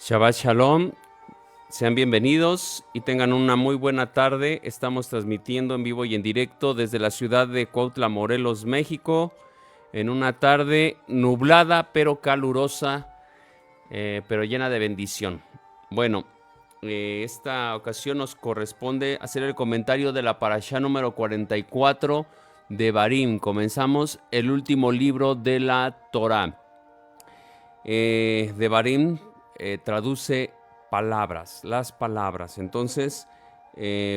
Shabbat Shalom, sean bienvenidos y tengan una muy buena tarde. Estamos transmitiendo en vivo y en directo desde la ciudad de Cuautla, Morelos, México, en una tarde nublada pero calurosa, pero llena de bendición. Bueno, esta ocasión nos corresponde hacer el comentario de la parashá número 44 de Barim. Comenzamos el último libro de la Torá. De Barim traduce palabras, las palabras. Entonces,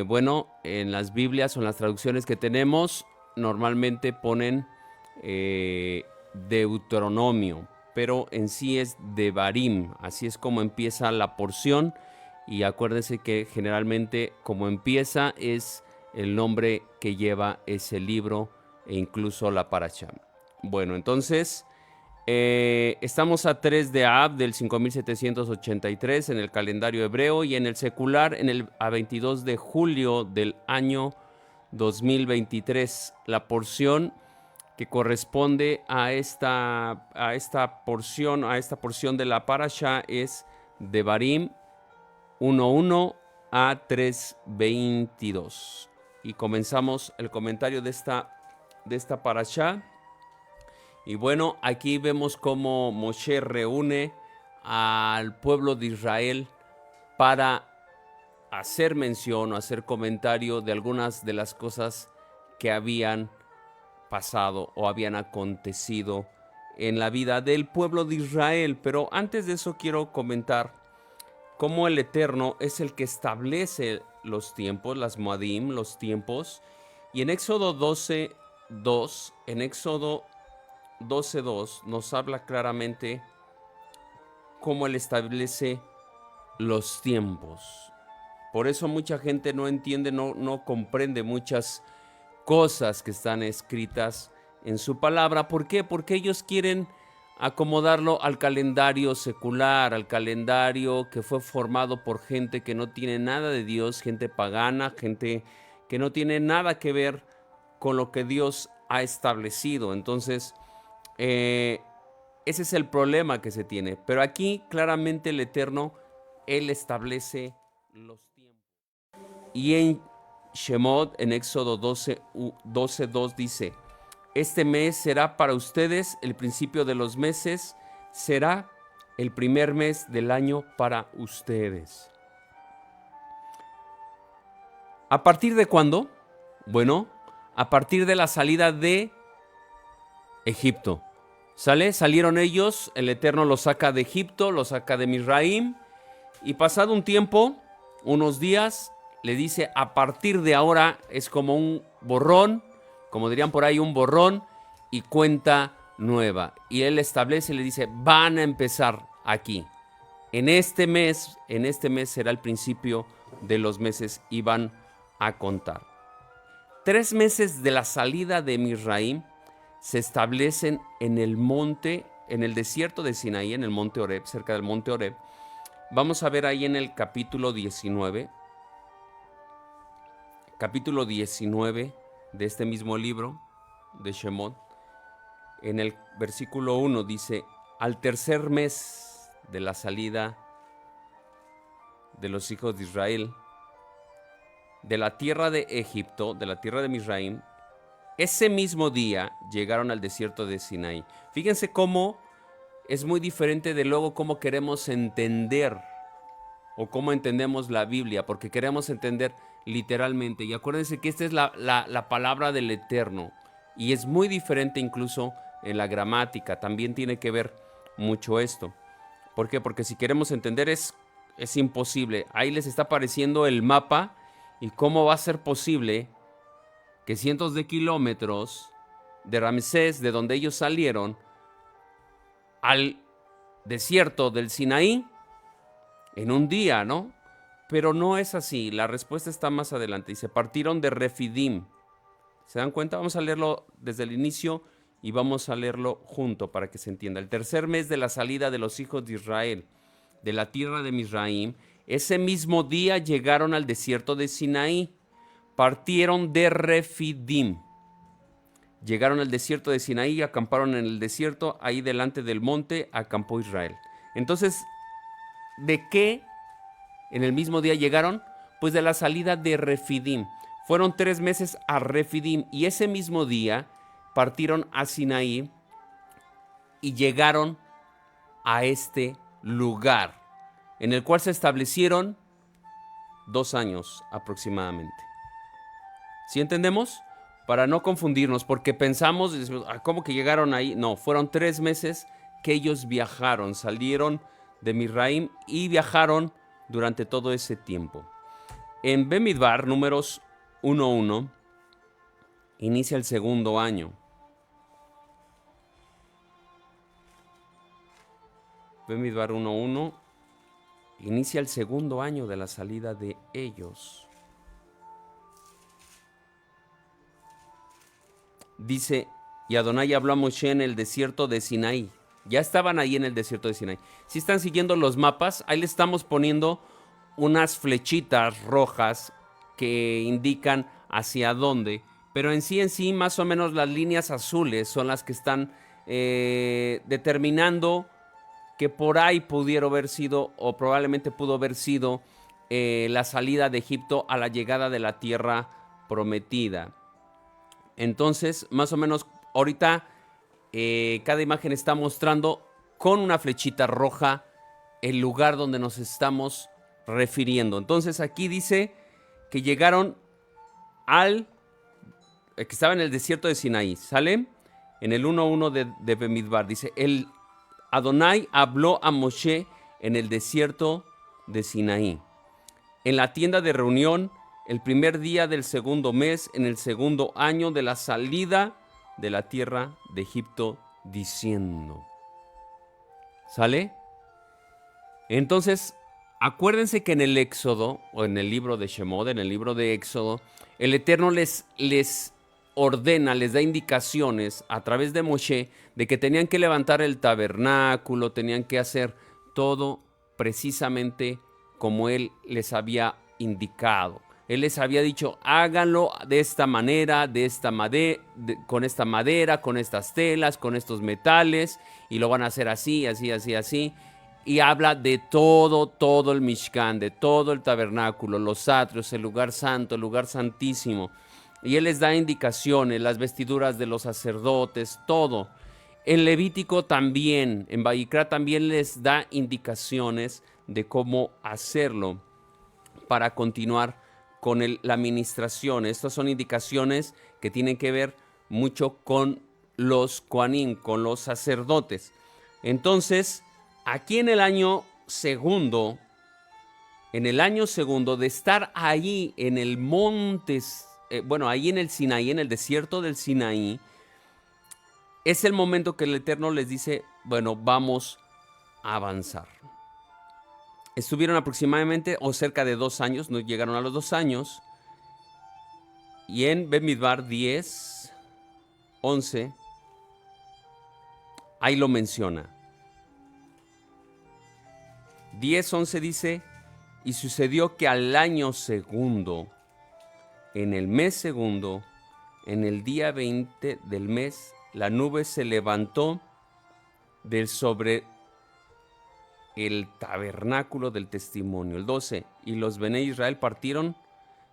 bueno, en las Biblias o en las traducciones que tenemos, normalmente ponen Deuteronomio, pero en sí es Devarim. Así es como empieza la porción. Y acuérdense que generalmente como empieza es el nombre que lleva ese libro e incluso la parashá. Bueno, entonces estamos a 3 de Ab del 5783 en el calendario hebreo y en el secular a 22 de julio del año 2023. La porción que corresponde a esta porción de la parasha es Devarim 1:1 a 3:22. Y comenzamos el comentario de esta parasha. Y bueno, aquí vemos cómo Moshe reúne al pueblo de Israel para hacer mención o hacer comentario de algunas de las cosas que habían pasado o habían acontecido en la vida del pueblo de Israel. Pero antes de eso quiero comentar cómo el Eterno es el que establece los tiempos, las Moadim, los tiempos. Y en Éxodo 12:2, en Éxodo 12:2 nos habla claramente cómo Él establece los tiempos. Por eso mucha gente no entiende, no comprende muchas cosas que están escritas en su palabra. ¿Por qué? Porque ellos quieren acomodarlo al calendario secular, al calendario que fue formado por gente que no tiene nada de Dios, gente pagana, gente que no tiene nada que ver con lo que Dios ha establecido. Entonces, ese es el problema que se tiene. Pero aquí claramente el Eterno, Él establece los tiempos. Y en Shemot, en Éxodo 12:2 dice: este mes será para ustedes el principio de los meses, será el primer mes del año para ustedes. ¿A partir de cuándo? Bueno, a partir de la salida de Egipto. ¿Sale? Salieron ellos, el Eterno los saca de Egipto, los saca de Misraim, y pasado un tiempo, unos días, le dice: a partir de ahora es como un borrón, como dirían por ahí, un borrón y cuenta nueva. Y él establece y le dice: van a empezar aquí. En este mes será el principio de los meses y van a contar. 3 meses de la salida de Misraim se establecen en el monte, en el desierto de Sinaí, en el monte Horeb, cerca del monte Horeb. Vamos a ver ahí en el capítulo 19 de este mismo libro de Shemot. En el versículo 1 dice: al tercer mes de la salida de los hijos de Israel de la tierra de Egipto, de la tierra de Misraim, ese mismo día llegaron al desierto de Sinaí. Fíjense cómo es muy diferente de luego cómo queremos entender o cómo entendemos la Biblia, porque queremos entender literalmente. Y acuérdense que esta es la palabra del Eterno, y es muy diferente incluso en la gramática. También tiene que ver mucho esto. ¿Por qué? Porque si queremos entender es imposible. Ahí les está apareciendo el mapa, y cómo va a ser posible que cientos de kilómetros de Ramsés, de donde ellos salieron, al desierto del Sinaí, en un día, ¿no? Pero no es así. La respuesta está más adelante. Dice: partieron de Refidim. ¿Se dan cuenta? Vamos a leerlo desde el inicio y vamos a leerlo junto para que se entienda. El tercer mes de la salida de los hijos de Israel de la tierra de Misraim, ese mismo día llegaron al desierto de Sinaí. Partieron de Refidim. Llegaron al desierto de Sinaí, acamparon en el desierto, ahí delante del monte acampó Israel. Entonces, ¿De qué en el mismo día llegaron? Pues de la salida de Refidim. Fueron 3 meses a Refidim y ese mismo día partieron a Sinaí y llegaron a este lugar en el cual se establecieron 2 años aproximadamente. ¿Sí entendemos? Para no confundirnos, porque pensamos, ¿cómo que llegaron ahí? No, fueron 3 meses que ellos viajaron, salieron de Misraim y viajaron durante todo ese tiempo. En Bemidbar, números 1:1, inicia el segundo año. Bemidbar 1:1, inicia el segundo año de la salida de ellos. Dice, y Adonai habló a Moshe en el desierto de Sinaí. Ya estaban ahí en el desierto de Sinaí. Si están siguiendo los mapas, ahí le estamos poniendo unas flechitas rojas que indican hacia dónde. Pero en sí, más o menos las líneas azules son las que están determinando que por ahí pudiera haber sido, o probablemente pudo haber sido, la salida de Egipto a la llegada de la tierra prometida. Entonces, más o menos, ahorita cada imagen está mostrando con una flechita roja el lugar donde nos estamos refiriendo. Entonces, aquí dice que llegaron que estaba en el desierto de Sinaí, ¿sale? En el 1:1 de Bemidbar, dice, el Adonai habló a Moshe en el desierto de Sinaí, en la tienda de reunión, el primer día del segundo mes, en el segundo año de la salida de la tierra de Egipto, diciendo. ¿Sale? Entonces, acuérdense que en el Éxodo, o en el libro de Shemot, en el libro de Éxodo, el Eterno les ordena, les da indicaciones a través de Moshe de que tenían que levantar el tabernáculo, tenían que hacer todo precisamente como él les había indicado. Él les había dicho, háganlo de esta manera, con esta madera, con estas telas, con estos metales, y lo van a hacer así, así, así, así. Y habla de todo el Mishkan, de todo el tabernáculo, los atrios, el lugar santo, el lugar santísimo. Y él les da indicaciones, las vestiduras de los sacerdotes, todo. En Levítico también, en Vayikra también les da indicaciones de cómo hacerlo para continuar con la administración. Estas son indicaciones que tienen que ver mucho con los Kohanim, con los sacerdotes. Entonces, aquí en el año segundo de estar ahí en el monte, ahí en el Sinaí, en el desierto del Sinaí, es el momento que el Eterno les dice, bueno, vamos a avanzar. Estuvieron aproximadamente o cerca de 2 años, no llegaron a los 2 años. Y en Bemidbar 10:11, ahí lo menciona. 10:11 dice, y sucedió que al año segundo, en el mes segundo, en el día 20 del mes, la nube se levantó del sobre el tabernáculo del testimonio. El 12, y los Bené Israel partieron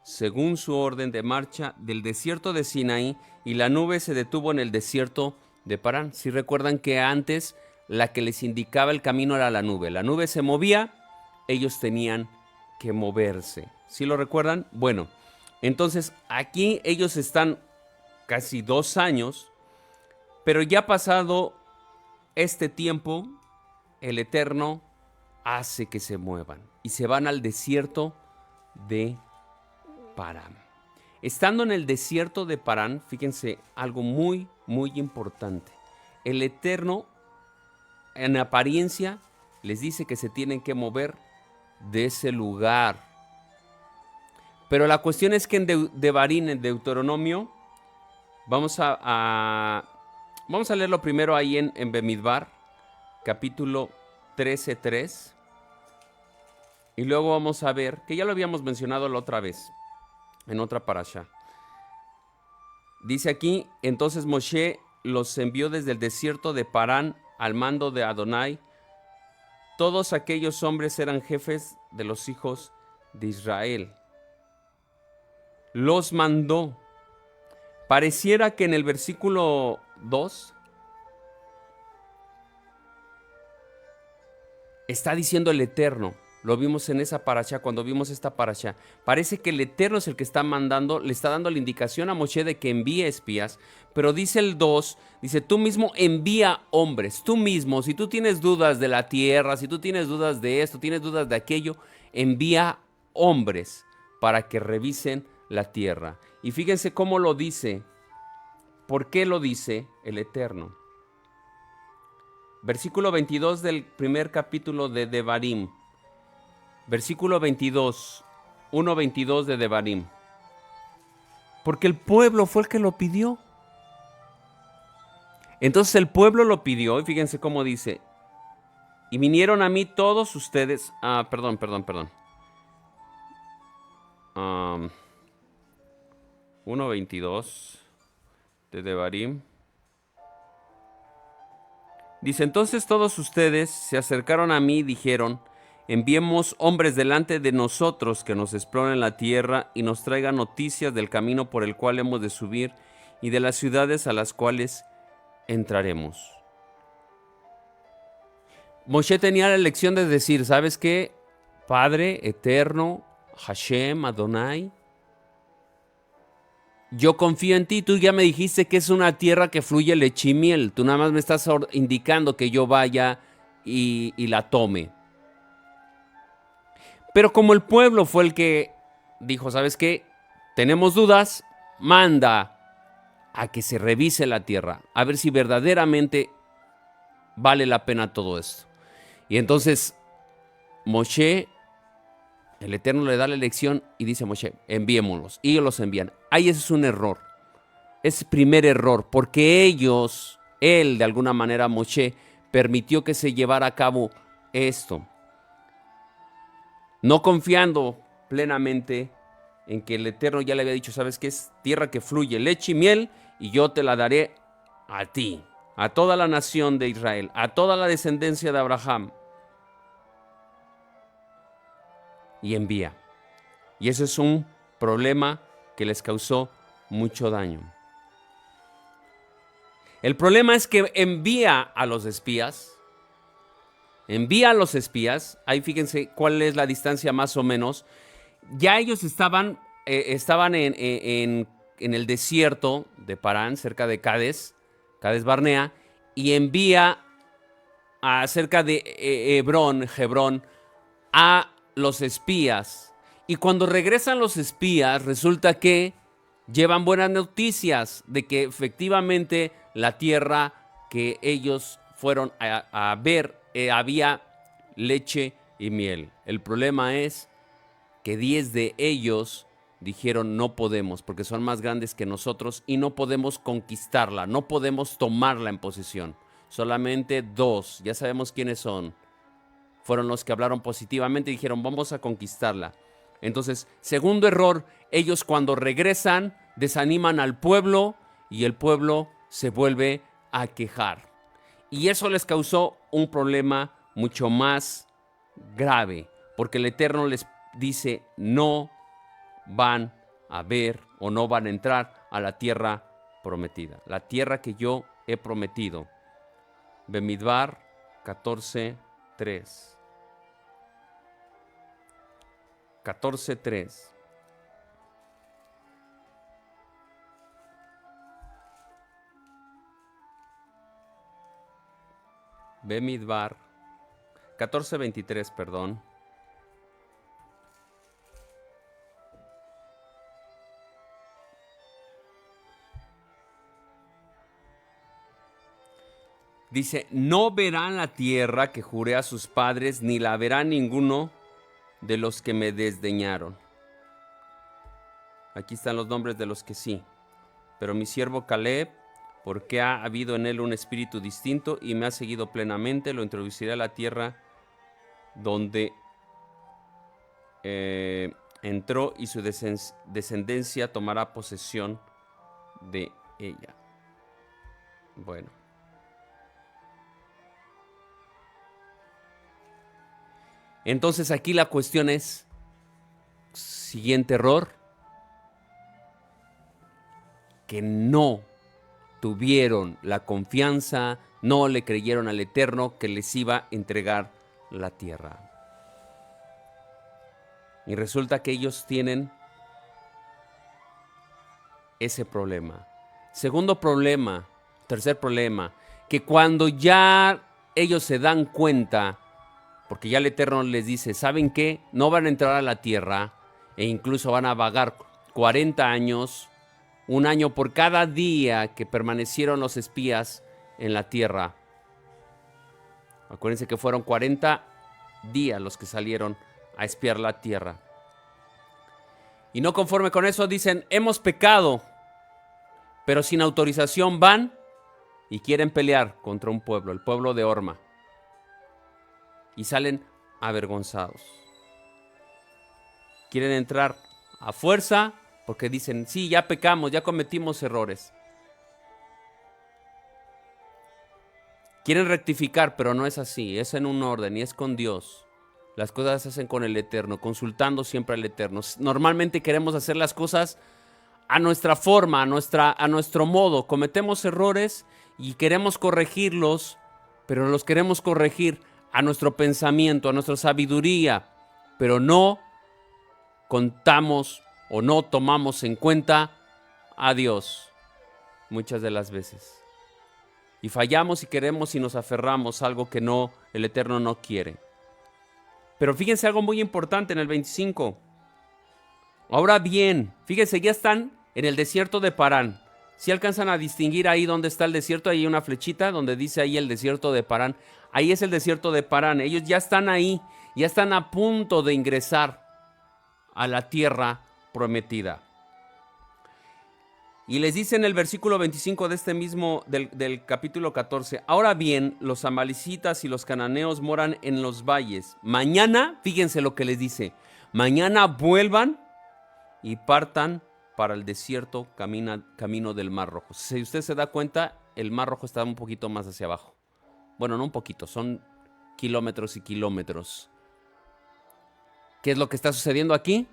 según su orden de marcha del desierto de Sinaí, y la nube se detuvo en el desierto de Parán. Si recuerdan que antes la que les indicaba el camino era la nube se movía, ellos tenían que moverse. ¿Sí lo recuerdan? Bueno, entonces aquí ellos están casi 2 años, pero ya pasado este tiempo, el Eterno hace que se muevan y se van al desierto de Parán. Estando en el desierto de Parán, fíjense algo muy, muy importante. El Eterno, en apariencia, les dice que se tienen que mover de ese lugar. Pero la cuestión es que en Devarim, en Deuteronomio, vamos a leerlo primero ahí en Bemidbar, capítulo 13:3. Y luego vamos a ver, que ya lo habíamos mencionado la otra vez, en otra parasha. Dice aquí, entonces Moshe los envió desde el desierto de Parán al mando de Adonai Todos aquellos hombres eran jefes de los hijos de Israel. Los mandó. Pareciera que en el versículo 2 está diciendo el Eterno. Lo vimos en esa parasha, cuando vimos esta parasha. Parece que el Eterno es el que está mandando, le está dando la indicación a Moshe de que envíe espías. Pero dice el 2, dice, tú mismo envía hombres. Tú mismo, si tú tienes dudas de la tierra, si tú tienes dudas de esto, tienes dudas de aquello, envía hombres para que revisen la tierra. Y fíjense cómo lo dice. ¿Por qué lo dice el Eterno? Versículo 22 del primer capítulo de Devarim. Versículo 22, 1:22 de Devarim. Porque el pueblo fue el que lo pidió. Entonces el pueblo lo pidió, y fíjense cómo dice. Y vinieron a mí todos ustedes. Perdón. 1:22 de Devarim. Dice, entonces todos ustedes se acercaron a mí y dijeron, enviemos hombres delante de nosotros que nos exploren la tierra y nos traigan noticias del camino por el cual hemos de subir y de las ciudades a las cuales entraremos. Moshe tenía la lección de decir, ¿sabes qué? Padre eterno, Hashem, Adonai, yo confío en ti, tú ya me dijiste que es una tierra que fluye leche y miel, tú nada más me estás indicando que yo vaya y la tome. Pero como el pueblo fue el que dijo, ¿sabes qué? Tenemos dudas, manda a que se revise la tierra, a ver si verdaderamente vale la pena todo esto. Y entonces Moshe, el Eterno le da la lección y dice a Moshe, enviémoslos. Y ellos los envían. Ahí ese es un error. Es primer error, porque él de alguna manera, Moshe, permitió que se llevara a cabo esto. No confiando plenamente en que el Eterno ya le había dicho, ¿sabes qué? Es tierra que fluye leche y miel y yo te la daré a ti, a toda la nación de Israel, a toda la descendencia de Abraham. Y envía. Y ese es un problema que les causó mucho daño. El problema es que envía a los espías. Ahí fíjense cuál es la distancia más o menos. Ya ellos estaban en el desierto de Parán, cerca de Cades Barnea, y envía cerca de Hebrón, a los espías. Y cuando regresan los espías, resulta que llevan buenas noticias de que efectivamente la tierra que ellos fueron a ver había leche y miel. El problema es que 10 de ellos dijeron no podemos porque son más grandes que nosotros y no podemos conquistarla, no podemos tomarla en posesión. Solamente 2, ya sabemos quiénes son, fueron los que hablaron positivamente y dijeron vamos a conquistarla. Entonces, segundo error, ellos cuando regresan desaniman al pueblo y el pueblo se vuelve a quejar. Y eso les causó un problema mucho más grave, porque el Eterno les dice no van a ver o no van a entrar a la tierra prometida, la tierra que yo he prometido. Bemidbar 14:3. 14:3. Bemidbar 14:23, perdón. Dice, no verán la tierra que juré a sus padres, ni la verá ninguno de los que me desdeñaron. Aquí están los nombres de los que sí. Pero mi siervo Caleb, porque ha habido en él un espíritu distinto y me ha seguido plenamente, lo introduciré a la tierra donde entró y su descendencia tomará posesión de ella. Bueno. Entonces aquí la cuestión es, siguiente error, que no tuvieron la confianza, no le creyeron al Eterno que les iba a entregar la tierra. Y resulta que ellos tienen ese problema. Segundo problema, tercer problema, que cuando ya ellos se dan cuenta, porque ya el Eterno les dice, ¿saben qué? No van a entrar a la tierra e incluso van a vagar 40 años, un año por cada día que permanecieron los espías en la tierra. Acuérdense que fueron 40 días los que salieron a espiar la tierra. Y no conforme con eso dicen, hemos pecado, pero sin autorización van y quieren pelear contra un pueblo, el pueblo de Orma. Y salen avergonzados. Quieren entrar a fuerza porque dicen, sí, ya pecamos, ya cometimos errores. Quieren rectificar, pero no es así, es en un orden y es con Dios. Las cosas se hacen con el Eterno, consultando siempre al Eterno. Normalmente queremos hacer las cosas a nuestra forma, a nuestro modo. Cometemos errores y queremos corregirlos, pero los queremos corregir a nuestro pensamiento, a nuestra sabiduría, pero no contamos o no tomamos en cuenta a Dios muchas de las veces. Y fallamos y queremos y nos aferramos a algo que no, el Eterno no quiere. Pero fíjense algo muy importante en el 25. Ahora bien, fíjense, ya están en el desierto de Parán. Si alcanzan a distinguir ahí donde está el desierto, ahí hay una flechita donde dice ahí el desierto de Parán. Ahí es el desierto de Parán. Ellos ya están ahí, ya están a punto de ingresar a la tierra prometida. Y les dice en el versículo 25 de este mismo, del capítulo 14, ahora bien, los amalecitas y los cananeos moran en los valles. Mañana, fíjense lo que les dice, mañana vuelvan y partan para el desierto camino del Mar Rojo. Si usted se da cuenta, el Mar Rojo está un poquito más hacia abajo. Bueno, no un poquito, son kilómetros y kilómetros. ¿Qué es lo que está sucediendo aquí?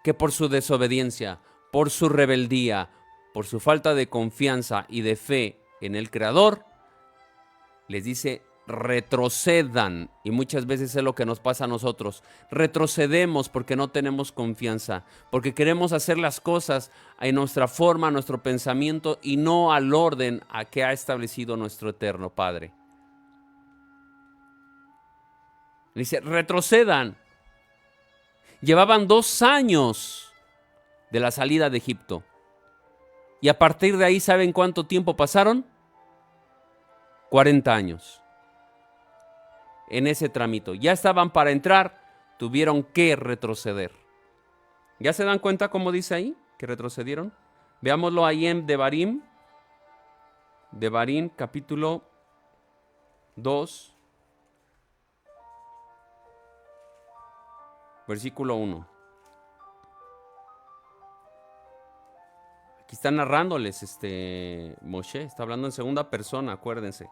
Que por su desobediencia, por su rebeldía, por su falta de confianza y de fe en el Creador, les dice retrocedan. Y muchas veces es lo que nos pasa a nosotros. Retrocedemos porque no tenemos confianza, porque queremos hacer las cosas en nuestra forma, nuestro pensamiento y no al orden a que ha establecido nuestro eterno Padre. Dice, retrocedan. Llevaban 2 años de la salida de Egipto. Y a partir de ahí, ¿saben cuánto tiempo pasaron? 40 años. En ese trámite. Ya estaban para entrar, tuvieron que retroceder. ¿Ya se dan cuenta cómo dice ahí que retrocedieron? Veámoslo ahí en Devarim. Devarim, capítulo 2, versículo 1. Aquí está narrándoles Moshe, está hablando en segunda persona, acuérdense.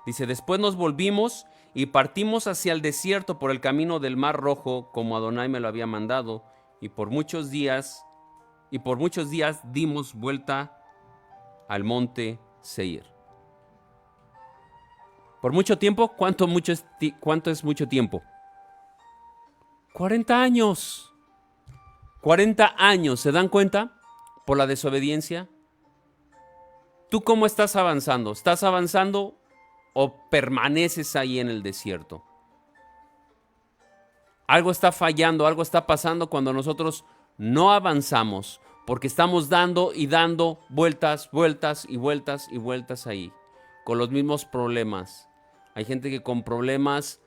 Dice, después nos volvimos y partimos hacia el desierto por el camino del Mar Rojo, como Adonai me lo había mandado, y por muchos días dimos vuelta al monte Seir. ¿Por mucho tiempo? ¿Cuánto es mucho tiempo? 40 años. 40 años, ¿se dan cuenta? Por la desobediencia. ¿Tú cómo estás avanzando? ¿Estás avanzando o permaneces ahí en el desierto? Algo está fallando, algo está pasando cuando nosotros no avanzamos, porque estamos dando y dando vueltas y vueltas ahí, con los mismos problemas. Hay gente que con problemas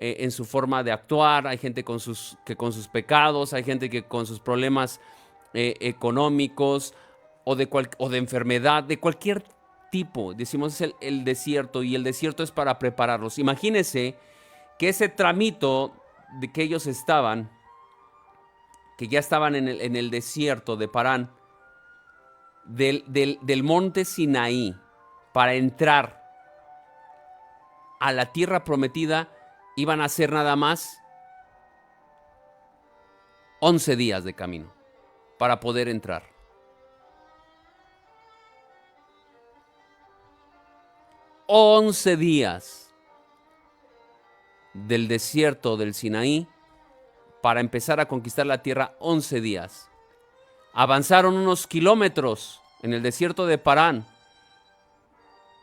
en su forma de actuar, hay gente que con sus pecados, hay gente que con sus problemas económicos o de enfermedad, de cualquier tipo. Decimos es el desierto, y el desierto es para prepararlos. Imagínense que ese tramito de que ellos estaban, que ya estaban en el desierto de Parán, del monte Sinaí, para entrar a la tierra prometida, iban a hacer nada más 11 días de camino para poder entrar. 11 días del desierto del Sinaí para empezar a conquistar la tierra. 11 días. Avanzaron unos kilómetros en el desierto de Parán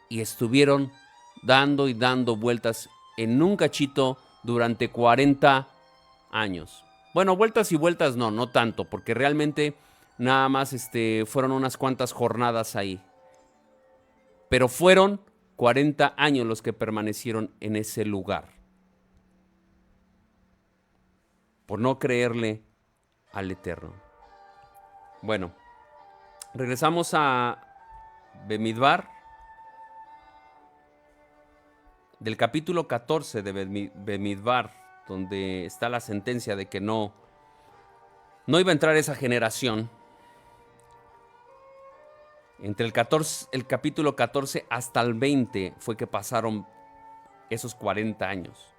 y estuvieron dando y dando vueltas en un cachito durante 40 años. Bueno, vueltas y vueltas no tanto, porque realmente nada más fueron unas cuantas jornadas ahí. Pero fueron 40 años los que permanecieron en ese lugar. Por no creerle al Eterno. Bueno, regresamos a Bemidbar. Del capítulo 14 de Bemidbar, donde está la sentencia de que no iba a entrar esa generación. Entre el capítulo 14 hasta el 20 fue que pasaron esos 40 años.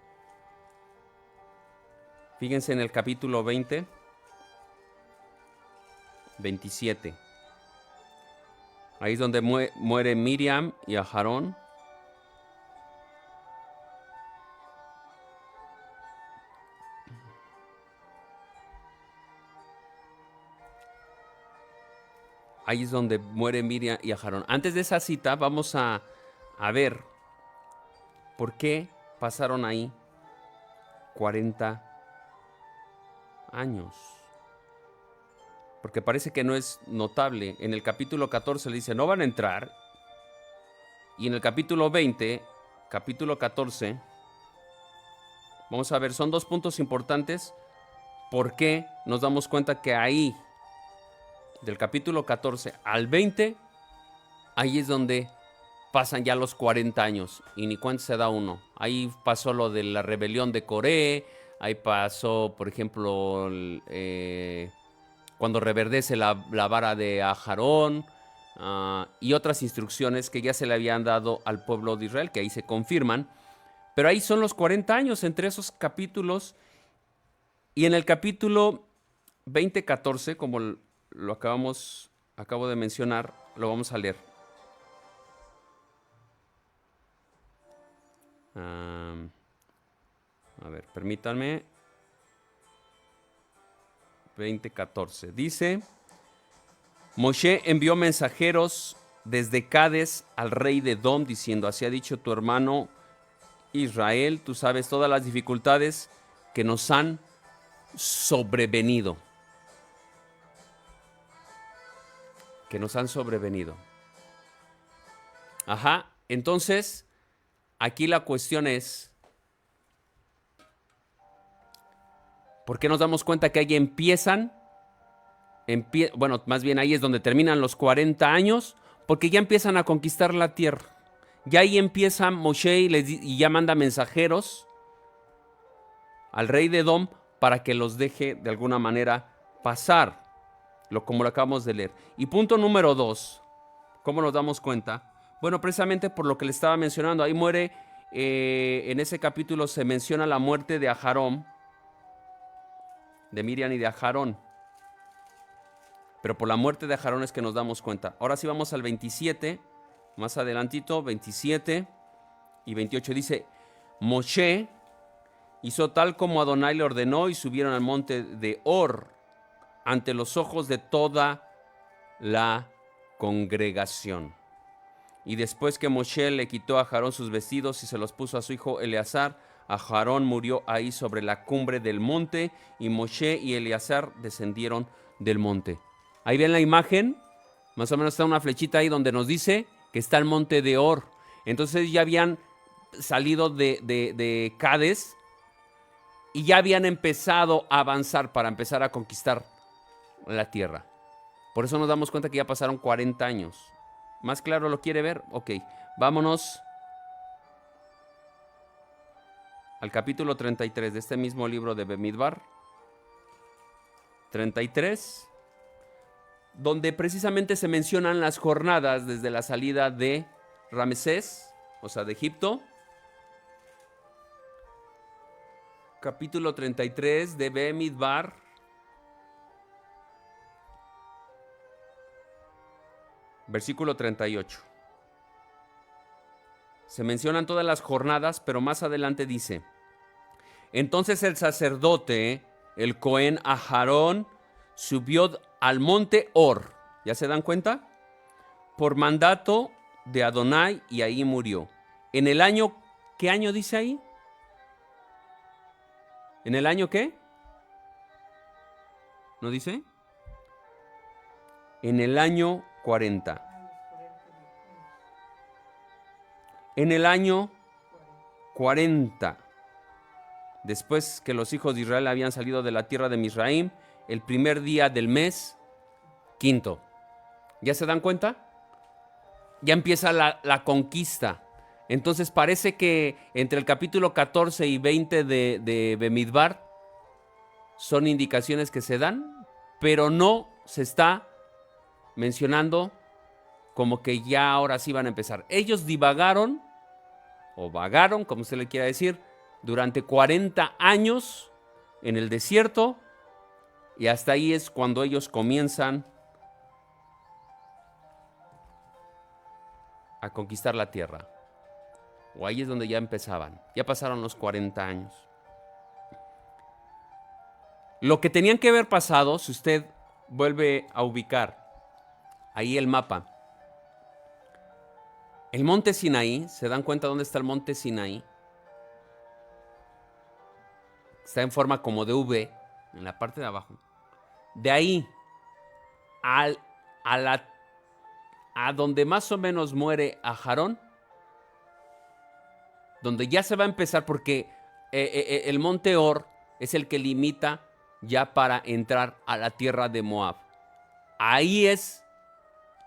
Fíjense en el capítulo 20, 27. Ahí es donde muere Miriam y Aarón. Ahí es donde muere Miriam y Aarón. Antes de esa cita vamos a ver por qué pasaron ahí 40 años. Porque parece que no es notable. En el capítulo 14 le dice, no van a entrar. Y en el capítulo 20, capítulo 14, vamos a ver, son dos puntos importantes. ¿Por qué nos damos cuenta que ahí, del capítulo 14 al 20, ahí es donde pasan ya los 40 años? Y ni cuenta se da uno. Ahí pasó lo de la rebelión de Coré. Ahí pasó, por ejemplo, cuando reverdece la vara de Aarón. Y otras instrucciones que ya se le habían dado al pueblo de Israel, que ahí se confirman. Pero ahí son los 40 años entre esos capítulos. Y en el capítulo 20-14, como lo acabo de mencionar, lo vamos a leer. A ver, permítanme. 20-14. Dice, Moshe envió mensajeros desde Cades al rey de Edom, diciendo, así ha dicho tu hermano Israel, tú sabes todas las dificultades que nos han sobrevenido. Que nos han sobrevenido. Ajá, entonces, aquí la cuestión es, ¿por qué nos damos cuenta que ahí empiezan? Bueno, más bien ahí es donde terminan los 40 años, porque ya empiezan a conquistar la tierra. Ya ahí empieza Moshe y ya manda mensajeros al rey de Edom para que los deje de alguna manera pasar, como lo acabamos de leer. Y punto número 2, ¿cómo nos damos cuenta? Bueno, precisamente por lo que le estaba mencionando, ahí muere, en ese capítulo se menciona la muerte de Aarón, de Miriam y de Aarón. Pero por la muerte de Aarón es que nos damos cuenta. Ahora sí vamos al 27, más adelantito, 27 y 28. Dice, Moshe hizo tal como Adonai le ordenó y subieron al monte de Or ante los ojos de toda la congregación. Y después que Moshe le quitó a Aarón sus vestidos y se los puso a su hijo Eleazar, Aarón murió ahí sobre la cumbre del monte y Moshe y Eleazar descendieron del monte. Ahí ven la imagen, más o menos está una flechita ahí donde nos dice que está el monte de Or. Entonces ya habían salido de Cades y ya habían empezado a avanzar para empezar a conquistar la tierra. Por eso nos damos cuenta que ya pasaron 40 años. ¿Más claro lo quiere ver? Ok, vámonos al capítulo 33 de este mismo libro de Bemidbar. 33, donde precisamente se mencionan las jornadas desde la salida de Ramsés, o sea, de Egipto, capítulo 33 de Bemidbar. Versículo 38. Se mencionan todas las jornadas, pero más adelante dice: entonces el sacerdote, el Cohen Aharón, subió al monte Or. ¿Ya se dan cuenta? Por mandato de Adonai, y ahí murió. En el año, ¿qué año dice ahí? ¿En el año qué? ¿No dice? En el año 40. En el año 40. Después que los hijos de Israel habían salido de la tierra de Misraim, el primer día del mes quinto. ¿Ya se dan cuenta? Ya empieza la conquista. Entonces parece que entre el capítulo 14 y 20 de Bemidbar son indicaciones que se dan, pero no se está mencionando como que ya ahora sí van a empezar. Ellos divagaron, o vagaron, como usted le quiera decir, durante 40 años en el desierto, y hasta ahí es cuando ellos comienzan a conquistar la tierra. O ahí es donde ya empezaban. Ya pasaron los 40 años. Lo que tenían que haber pasado, si usted vuelve a ubicar ahí el mapa, el monte Sinaí, ¿se dan cuenta dónde está el monte Sinaí? Está en forma como de V, en la parte de abajo. De ahí a donde más o menos muere Aharón, donde ya se va a empezar, porque el monte Or es el que limita ya para entrar a la tierra de Moab. Ahí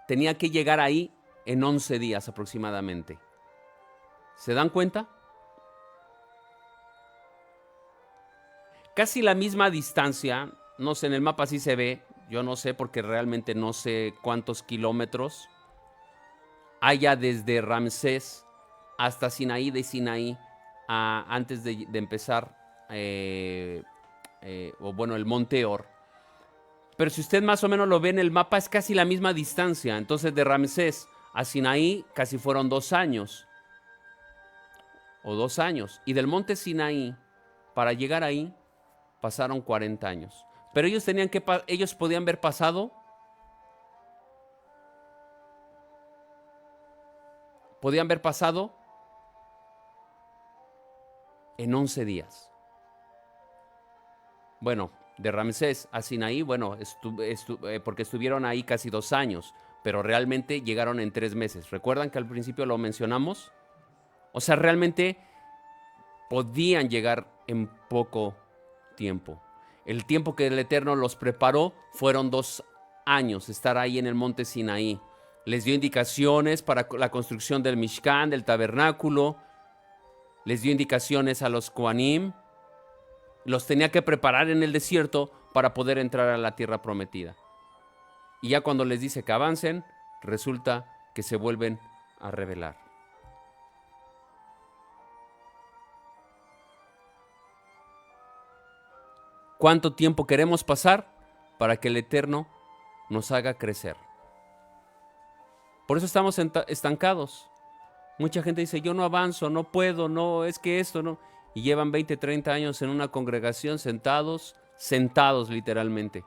tenía que llegar ahí en 11 días aproximadamente. ¿Se dan cuenta? Casi la misma distancia, no sé, en el mapa sí se ve, yo no sé porque realmente no sé cuántos kilómetros haya desde Ramsés hasta Sinaí, de Sinaí, antes de empezar, el monte Or. Pero si usted más o menos lo ve en el mapa, es casi la misma distancia. Entonces de Ramsés a Sinaí casi fueron 2 años. O 2 años. Y del monte Sinaí, para llegar ahí, pasaron 40 años. Pero ellos podían haber pasado. Podían haber pasado en 11 días. Bueno, de Ramsés a Sinaí, bueno, porque estuvieron ahí casi 2 años, pero realmente llegaron en 3 meses. ¿Recuerdan que al principio lo mencionamos? O sea, realmente podían llegar en poco tiempo. El tiempo que el Eterno los preparó fueron 2 años, estar ahí en el monte Sinaí. Les dio indicaciones para la construcción del Mishkan, del tabernáculo. Les dio indicaciones a los Kohanim. Los tenía que preparar en el desierto para poder entrar a la tierra prometida. Y ya cuando les dice que avancen, resulta que se vuelven a rebelar. ¿Cuánto tiempo queremos pasar para que el Eterno nos haga crecer? Por eso estamos estancados. Mucha gente dice, yo no avanzo, no puedo, no, es que esto no. Y llevan 20, 30 años en una congregación sentados literalmente,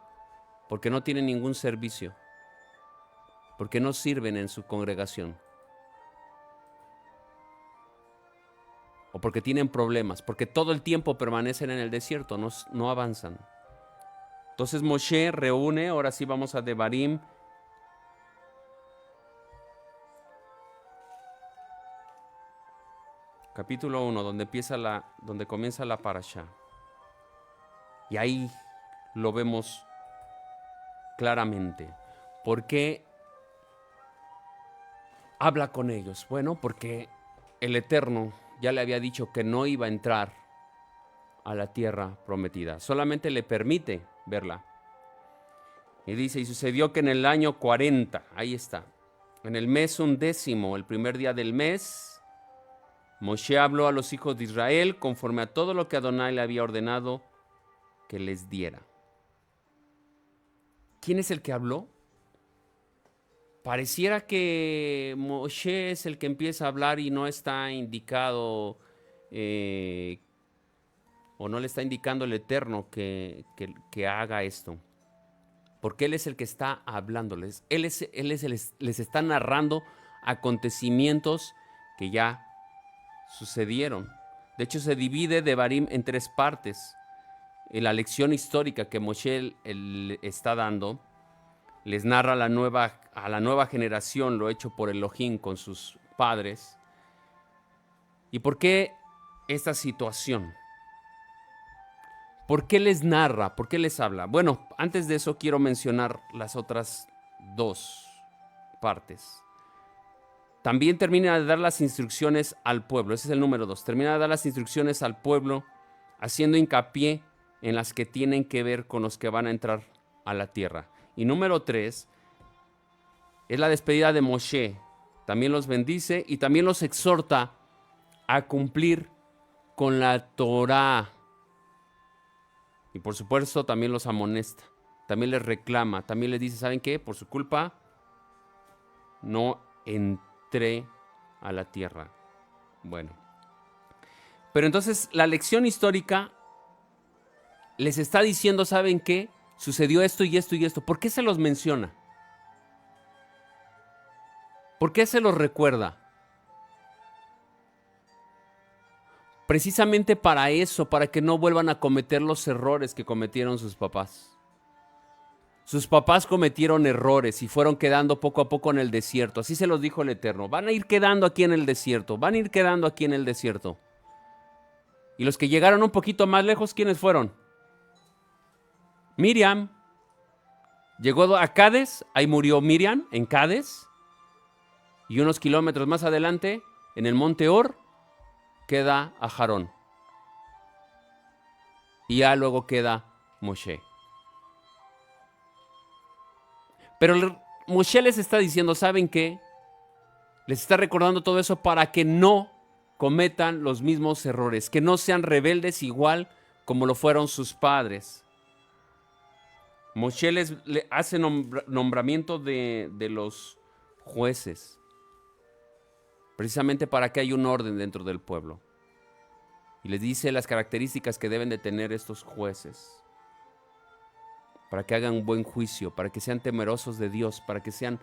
porque no tienen ningún servicio, porque no sirven en su congregación, o porque tienen problemas, porque todo el tiempo permanecen en el desierto, no avanzan. Entonces Moshe reúne, ahora sí vamos a Devarim, capítulo 1, donde comienza la parashá. Y ahí lo vemos claramente. ¿Por qué habla con ellos? Bueno, porque el Eterno ya le había dicho que no iba a entrar a la tierra prometida. Solamente le permite verla. Y dice, y sucedió que en el año 40, ahí está, en el mes 11, el primer día del mes, Moshe habló a los hijos de Israel conforme a todo lo que Adonai le había ordenado que les diera. ¿Quién es el que habló? Pareciera que Moshe es el que empieza a hablar y no está indicado o no le está indicando el Eterno que haga esto. Porque Él es el que está hablándoles. Les está narrando acontecimientos que ya sucedieron. De hecho, se divide Devarim en 3 partes. En la lección histórica que Moshe está dando, les narra a la nueva generación lo hecho por Elohim con sus padres. ¿Y por qué esta situación? ¿Por qué les narra? ¿Por qué les habla? Bueno, antes de eso quiero mencionar las otras 2 partes. También termina de dar las instrucciones al pueblo. Ese es el número 2. Termina de dar las instrucciones al pueblo, haciendo hincapié en las que tienen que ver con los que van a entrar a la tierra. Y número 3 es la despedida de Moshe. También los bendice y también los exhorta a cumplir con la Torá. Y por supuesto también los amonesta, también les reclama, también les dice, ¿saben qué? Por su culpa no entré a la tierra. Bueno. Pero entonces la lección histórica les está diciendo, ¿saben qué? Sucedió esto y esto y esto. ¿Por qué se los menciona? ¿Por qué se los recuerda? Precisamente para eso, para que no vuelvan a cometer los errores que cometieron sus papás. Sus papás cometieron errores y fueron quedando poco a poco en el desierto. Así se los dijo el Eterno. Van a ir quedando aquí en el desierto. Van a ir quedando aquí en el desierto. Y los que llegaron un poquito más lejos, ¿quiénes fueron? Miriam. Llegó a Cades. Ahí murió Miriam en Cades. Y unos kilómetros más adelante, en el monte Or, queda Aarón. Y ya luego queda Moshe. Pero Moshe les está diciendo, ¿saben qué? Les está recordando todo eso para que no cometan los mismos errores, que no sean rebeldes igual como lo fueron sus padres. Moshe les hace nombramiento de los jueces, precisamente para que haya un orden dentro del pueblo. Y les dice las características que deben de tener estos jueces, para que hagan un buen juicio, para que sean temerosos de Dios, para que sean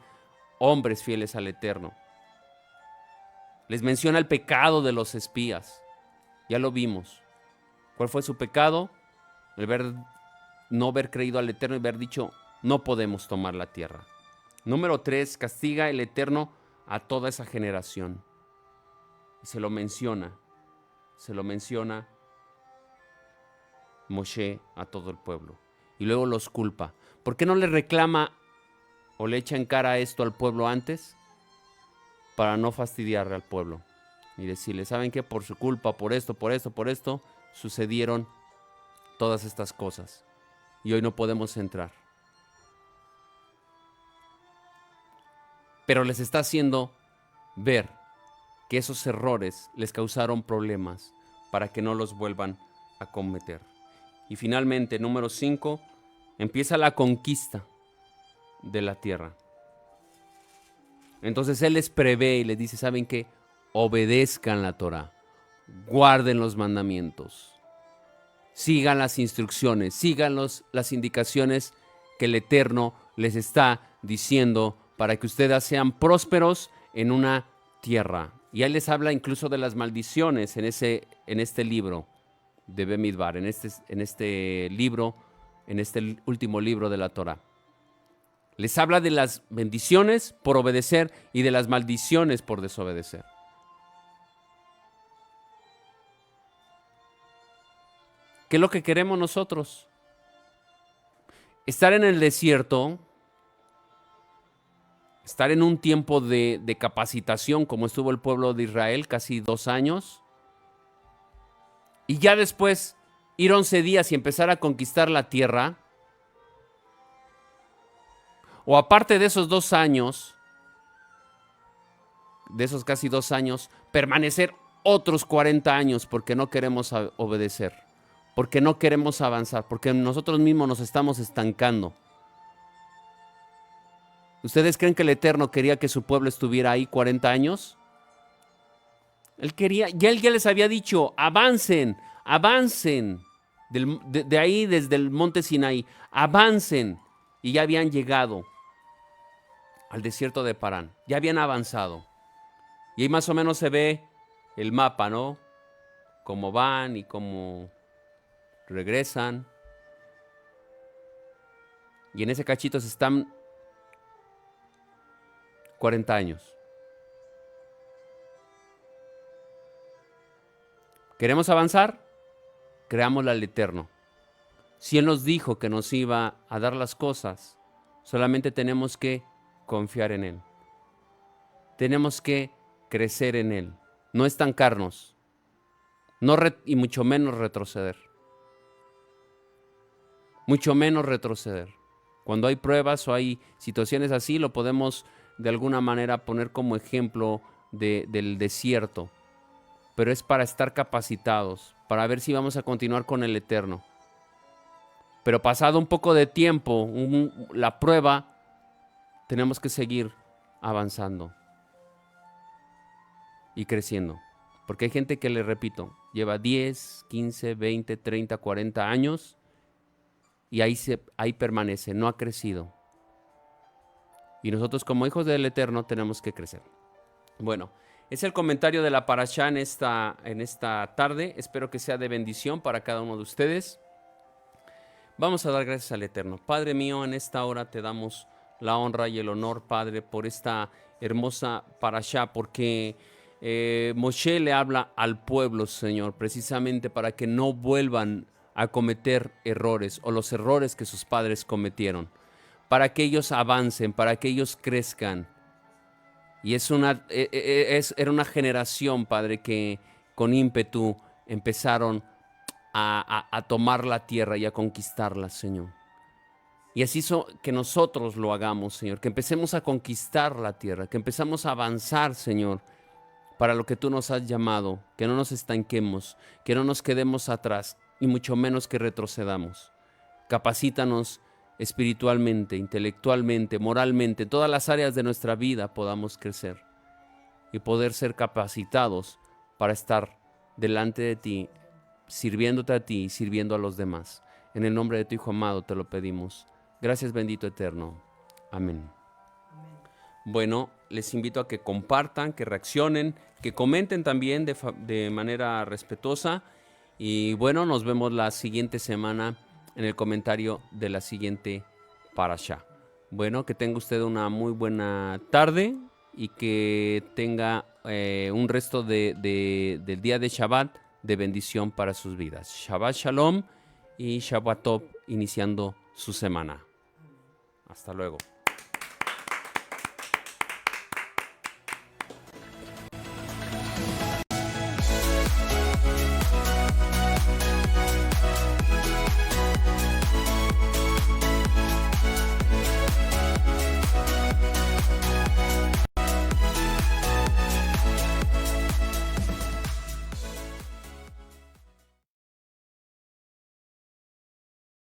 hombres fieles al Eterno. Les menciona el pecado de los espías. Ya lo vimos. ¿Cuál fue su pecado? No haber creído al Eterno y haber dicho, no podemos tomar la tierra. Número 3, castiga el Eterno a toda esa generación. Y se lo menciona Moshe a todo el pueblo. Y luego los culpa. ¿Por qué no le reclama o le echa en cara esto al pueblo antes? Para no fastidiarle al pueblo. Y decirle, ¿saben qué? Por su culpa, por esto, sucedieron todas estas cosas. Y hoy no podemos entrar. Pero les está haciendo ver que esos errores les causaron problemas para que no los vuelvan a cometer. Y finalmente, número 5, empieza la conquista de la tierra. Entonces Él les prevé y les dice, ¿saben qué? Obedezcan la Torá, guarden los mandamientos, sigan las instrucciones, sigan las indicaciones que el Eterno les está diciendo para que ustedes sean prósperos en una tierra. Y ahí les habla incluso de las maldiciones en este libro de Bemidbar, en este último libro de la Torá. Les habla de las bendiciones por obedecer y de las maldiciones por desobedecer. ¿Qué es lo que queremos nosotros? Estar en el desierto, estar en un tiempo de capacitación como estuvo el pueblo de Israel, casi 2 años, y ya después ir 11 días y empezar a conquistar la tierra. O aparte de esos 2 años, de esos casi 2 años, permanecer otros 40 años porque no queremos obedecer, porque no queremos avanzar, porque nosotros mismos nos estamos estancando. ¿Ustedes creen que el Eterno quería que su pueblo estuviera ahí 40 años? Él quería, él ya les había dicho, avancen, avancen, de ahí desde el monte Sinaí, avancen. Y ya habían llegado al desierto de Parán, ya habían avanzado. Y ahí más o menos se ve el mapa, ¿no? Cómo van y cómo regresan. Y en ese cachito se están 40 años. ¿Queremos avanzar? Creámosle al Eterno. Si Él nos dijo que nos iba a dar las cosas, solamente tenemos que confiar en Él. Tenemos que crecer en Él, no estancarnos, y mucho menos retroceder. Mucho menos retroceder. Cuando hay pruebas o hay situaciones así, lo podemos de alguna manera poner como ejemplo del desierto. Pero es para estar capacitados, para ver si vamos a continuar con el Eterno. Pero pasado un poco de tiempo, la prueba, tenemos que seguir avanzando y creciendo. Porque hay gente que, le repito, lleva 10, 15, 20, 30, 40 años y ahí permanece, no ha crecido. Y nosotros como hijos del Eterno tenemos que crecer. Bueno, es el comentario de la parashá en esta tarde. Espero que sea de bendición para cada uno de ustedes. Vamos a dar gracias al Eterno. Padre mío, en esta hora te damos la honra y el honor, Padre, por esta hermosa parashá, porque Moshe le habla al pueblo, Señor, precisamente para que no vuelvan a cometer errores o los errores que sus padres cometieron, para que ellos avancen, para que ellos crezcan. Y era una generación, Padre, que con ímpetu empezaron a tomar la tierra y a conquistarla, Señor. Y así que nosotros lo hagamos, Señor, que empecemos a conquistar la tierra, que empezamos a avanzar, Señor, para lo que tú nos has llamado, que no nos estanquemos, que no nos quedemos atrás, y mucho menos que retrocedamos. Capacítanos espiritualmente, intelectualmente, moralmente, en todas las áreas de nuestra vida podamos crecer y poder ser capacitados para estar delante de ti, sirviéndote a ti y sirviendo a los demás. En el nombre de tu Hijo amado te lo pedimos. Gracias, bendito Eterno. Amén. Bueno, les invito a que compartan, que reaccionen, que comenten también de manera respetuosa. Y bueno, nos vemos la siguiente semana en el comentario de la siguiente parashá. Bueno, que tenga usted una muy buena tarde y que tenga un resto del día de Shabbat de bendición para sus vidas. Shabbat Shalom y Shabbat Tov iniciando su semana. Hasta luego.